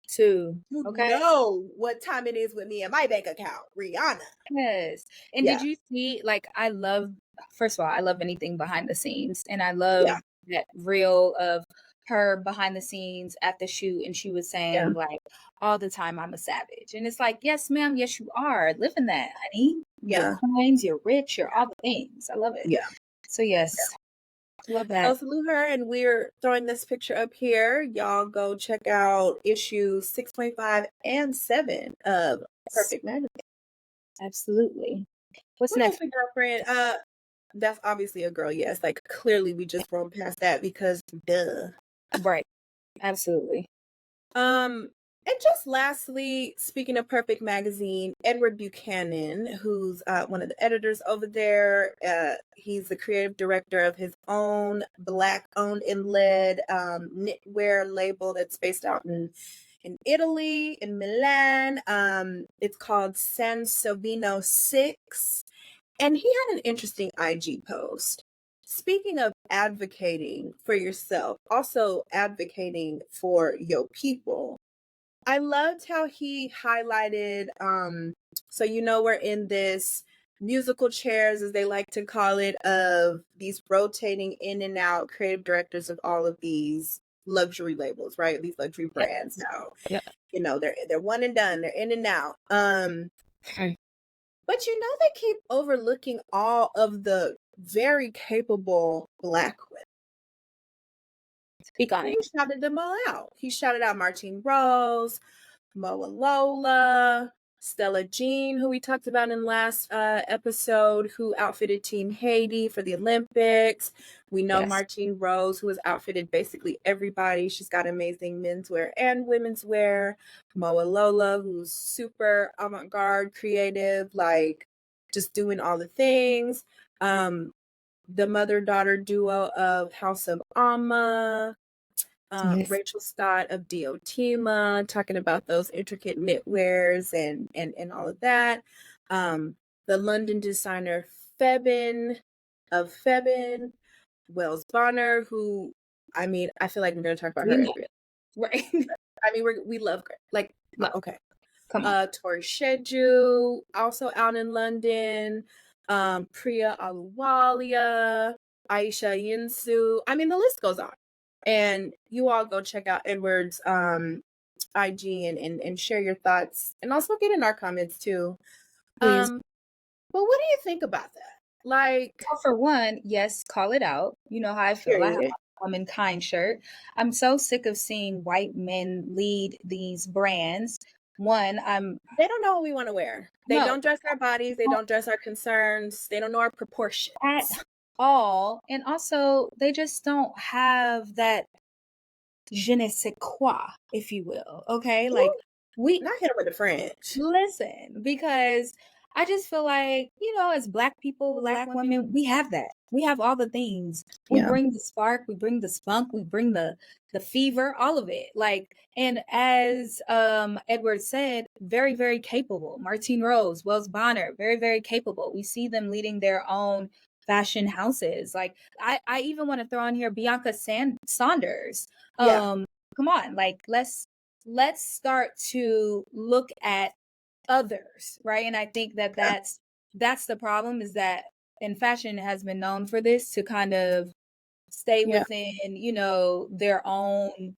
[SPEAKER 1] too.
[SPEAKER 2] You
[SPEAKER 1] Okay.
[SPEAKER 2] know what time it is with me and my bank account, Rihanna.
[SPEAKER 1] Yes. And
[SPEAKER 2] Yeah,
[SPEAKER 1] did you see, like, I love, first of all, I love anything behind the scenes. And I
[SPEAKER 2] yeah,
[SPEAKER 1] love that reel of her behind the scenes at the shoot. And she was
[SPEAKER 2] yeah,
[SPEAKER 1] saying, like, all the time, I'm a savage. And it's like, yes, ma'am. Yes, you are. Living that, honey. You're
[SPEAKER 2] yeah,
[SPEAKER 1] coins, you're rich, you're all the things. I love it.
[SPEAKER 2] yeah.
[SPEAKER 1] So, yes, love
[SPEAKER 2] So
[SPEAKER 1] that.
[SPEAKER 2] salute her, and we're throwing this picture up here. Y'all go check out issue 6.5 and 7 of Perfect Magazine.
[SPEAKER 1] Absolutely. What's
[SPEAKER 2] What else,
[SPEAKER 1] next?
[SPEAKER 2] my girlfriend? That's obviously a girl, yes. Like clearly we just rolled past that because duh.
[SPEAKER 1] Right. Absolutely.
[SPEAKER 2] And just lastly, speaking of Perfect Magazine, Edward Buchanan, who's one of the editors over there, he's the creative director of his own Black-owned and led knitwear label that's based out in Italy, in Milan. It's called Sansovino 6, and he had an interesting IG post. Speaking of advocating for yourself, also advocating for your people, I loved how he highlighted, so we're in this musical chairs, as they like to call it, of these rotating in and out creative directors of all of these luxury labels, right? These luxury
[SPEAKER 1] Yeah.
[SPEAKER 2] brands. Now,
[SPEAKER 1] Yeah.
[SPEAKER 2] they're one and done, they're in and out.
[SPEAKER 1] Mm.
[SPEAKER 2] But they keep overlooking all of the very capable Black women.
[SPEAKER 1] Speak on
[SPEAKER 2] And
[SPEAKER 1] it.
[SPEAKER 2] he shouted them all out. He shouted out Martine Rose, Moa Lola. Stella Jean, who we talked about in last episode, who outfitted Team Haiti for the Olympics. We know
[SPEAKER 1] Yes.
[SPEAKER 2] Martine Rose, who has outfitted basically everybody. She's got amazing menswear and women's wear. Moa Lola, who's super avant-garde, creative, like just doing all the things. The mother-daughter duo of House of Alma.
[SPEAKER 1] Yes.
[SPEAKER 2] Rachel Stott of Diotima, talking about those intricate knitwears and all of that. The London designer Febin of Febin, Wells Bonner, who, I mean, I feel like we're going to talk about
[SPEAKER 1] We
[SPEAKER 2] her
[SPEAKER 1] know.
[SPEAKER 2] every.
[SPEAKER 1] Right.
[SPEAKER 2] I mean, we love her. Like,
[SPEAKER 1] Look,
[SPEAKER 2] okay.
[SPEAKER 1] come on.
[SPEAKER 2] Tori Sheju, also out in London. Priya Aluwalia, Aisha Yinsu. I mean, the list goes on. And you all go check out Edward's IG and share your thoughts, and also get in our comments too.
[SPEAKER 1] Please.
[SPEAKER 2] But what do you think about that? Like,
[SPEAKER 1] Well, for one, yes, call it out. You know how I feel. I have
[SPEAKER 2] period.
[SPEAKER 1] a womankind shirt. I'm so sick of seeing white men lead these brands. One,
[SPEAKER 2] They don't know what we want to wear. They
[SPEAKER 1] no,
[SPEAKER 2] don't dress our bodies. They don't dress our concerns. They don't know our proportions.
[SPEAKER 1] at all. And also, they just don't have that je ne sais quoi, if you will. Okay. Like, we
[SPEAKER 2] Not hit them with the French.
[SPEAKER 1] listen, because I just feel like, you know, as Black people, Black women, we have that. We have all the things. We
[SPEAKER 2] Yeah.
[SPEAKER 1] bring the spark, we bring the spunk, we bring the fever, all of it. Like, and as Edward said, very, very capable. Martine Rose, Wells Bonner, very, very capable. We see them leading their own fashion houses. Like, I even want to throw on here Bianca Saunders.
[SPEAKER 2] Yeah.
[SPEAKER 1] Come on, like let's start to look at others, right? And I think that that's the problem, is that, and fashion has been known for this, to kind of stay within, you know, their own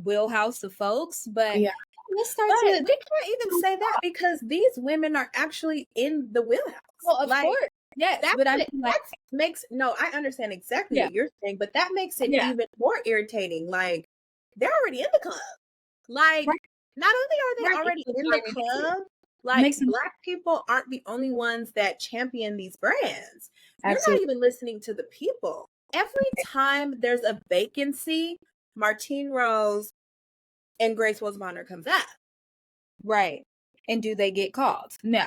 [SPEAKER 1] wheelhouse of folks. But
[SPEAKER 2] Yeah.
[SPEAKER 1] let's start
[SPEAKER 2] But
[SPEAKER 1] to
[SPEAKER 2] we can't even say that because these women are actually in the wheelhouse.
[SPEAKER 1] well, of
[SPEAKER 2] Like,
[SPEAKER 1] course, yes,
[SPEAKER 2] that,
[SPEAKER 1] but I mean, like,
[SPEAKER 2] that makes no, I understand exactly
[SPEAKER 1] yeah,
[SPEAKER 2] what you're saying, but that makes it
[SPEAKER 1] yeah,
[SPEAKER 2] even more irritating. Like, they're already in the club. Like,
[SPEAKER 1] right,
[SPEAKER 2] not only are they
[SPEAKER 1] right.
[SPEAKER 2] already in the club, like,
[SPEAKER 1] Makes them
[SPEAKER 2] Black people aren't the only ones that champion these brands. You're not
[SPEAKER 1] absolutely
[SPEAKER 2] even listening to the people. Every time there's a vacancy, Martine Rose and Grace Wells Bonner comes up.
[SPEAKER 1] right. And do they get called? No.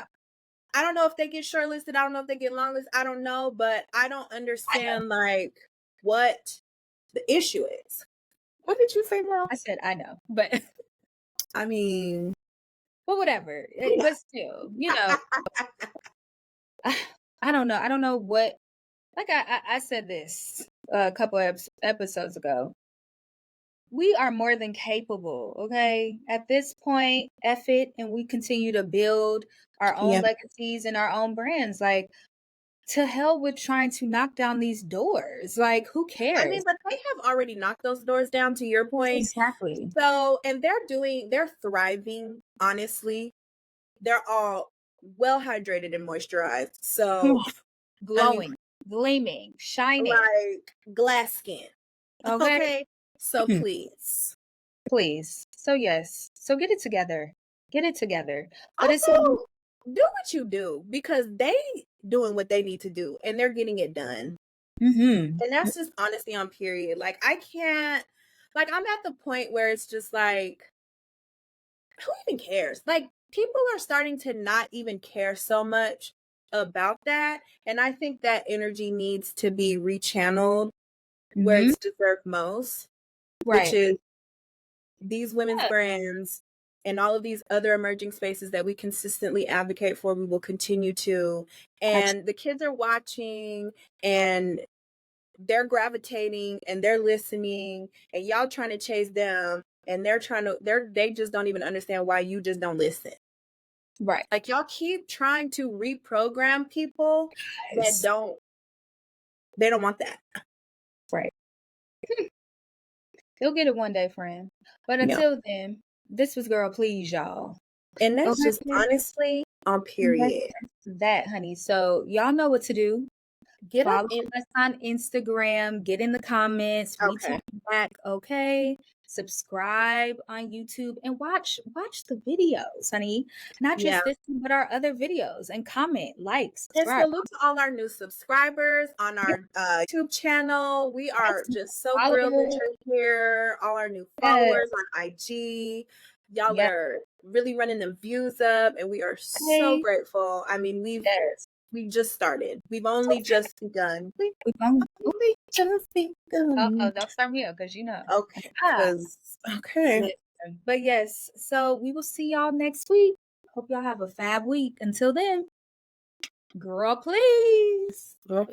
[SPEAKER 2] I don't know if they get shortlisted. I don't know if they get longlisted. I don't know, but I don't understand like what the issue is. What did you say, Mel?
[SPEAKER 1] I said I know, but
[SPEAKER 2] I mean,
[SPEAKER 1] but whatever. But still, you know, I don't know. I don't know what. Like I said this a couple episodes ago. We are more than capable. Okay, at this point, F it, and we continue to build our own legacies and our own brands. Like, to hell with trying to knock down these doors. Like, who cares?
[SPEAKER 2] I mean, but they have already knocked those doors down, to your point.
[SPEAKER 1] Exactly.
[SPEAKER 2] So, and they're thriving, honestly. They're all well hydrated and moisturized. So,
[SPEAKER 1] Glowing,
[SPEAKER 2] I mean,
[SPEAKER 1] gleaming, shining.
[SPEAKER 2] like glass skin. Okay. So please.
[SPEAKER 1] Please. So yes. So get it together. Get it together. But
[SPEAKER 2] Also, do what you do, because they doing what they need to do and they're getting it done.
[SPEAKER 1] Mm-hmm.
[SPEAKER 2] And that's just honesty on period. Like, I can't, like, I'm at the point where it's just like, who even cares? Like, people are starting to not even care so much about that. And I think that energy needs to be rechanneled where it's deserved most, which is these women's brands and all of these other emerging spaces that we consistently advocate for. We will continue to, and the kids are watching and they're gravitating and they're listening, and y'all trying to chase them, and they just don't even understand why you just don't listen.
[SPEAKER 1] Right.
[SPEAKER 2] Like, y'all keep trying to reprogram people that they don't want that.
[SPEAKER 1] Right. They'll get it one day, friend. But until then, this was Girl Please, y'all.
[SPEAKER 2] And that's just honestly on period.
[SPEAKER 1] That, honey. So y'all know what to do.
[SPEAKER 2] Get up
[SPEAKER 1] Follow
[SPEAKER 2] in
[SPEAKER 1] us on Instagram. Get in the comments. We
[SPEAKER 2] okay.
[SPEAKER 1] talk back. Okay. Subscribe on YouTube and watch the videos, honey. Not
[SPEAKER 2] Yeah.
[SPEAKER 1] just this one, but our other videos. And comment, like,
[SPEAKER 2] And
[SPEAKER 1] subscribe.
[SPEAKER 2] salute to all our new subscribers on
[SPEAKER 1] Yeah,
[SPEAKER 2] our YouTube channel. We are
[SPEAKER 1] yes,
[SPEAKER 2] just so thrilled that
[SPEAKER 1] followers.
[SPEAKER 2] you're here. All our new
[SPEAKER 1] Yes.
[SPEAKER 2] followers on IG. Y'all
[SPEAKER 1] Yes.
[SPEAKER 2] are really running the views up, and we are so
[SPEAKER 1] Okay.
[SPEAKER 2] grateful. I mean,
[SPEAKER 1] Yes.
[SPEAKER 2] we just started. We've only
[SPEAKER 1] Okay.
[SPEAKER 2] just begun.
[SPEAKER 1] We've only
[SPEAKER 2] Just begun.
[SPEAKER 1] don't start me up because you know.
[SPEAKER 2] Okay,
[SPEAKER 1] Ah,
[SPEAKER 2] okay.
[SPEAKER 1] listen. But yes, so we will see y'all next week. Hope y'all have a fab week. Until then, girl, please.
[SPEAKER 2] Well,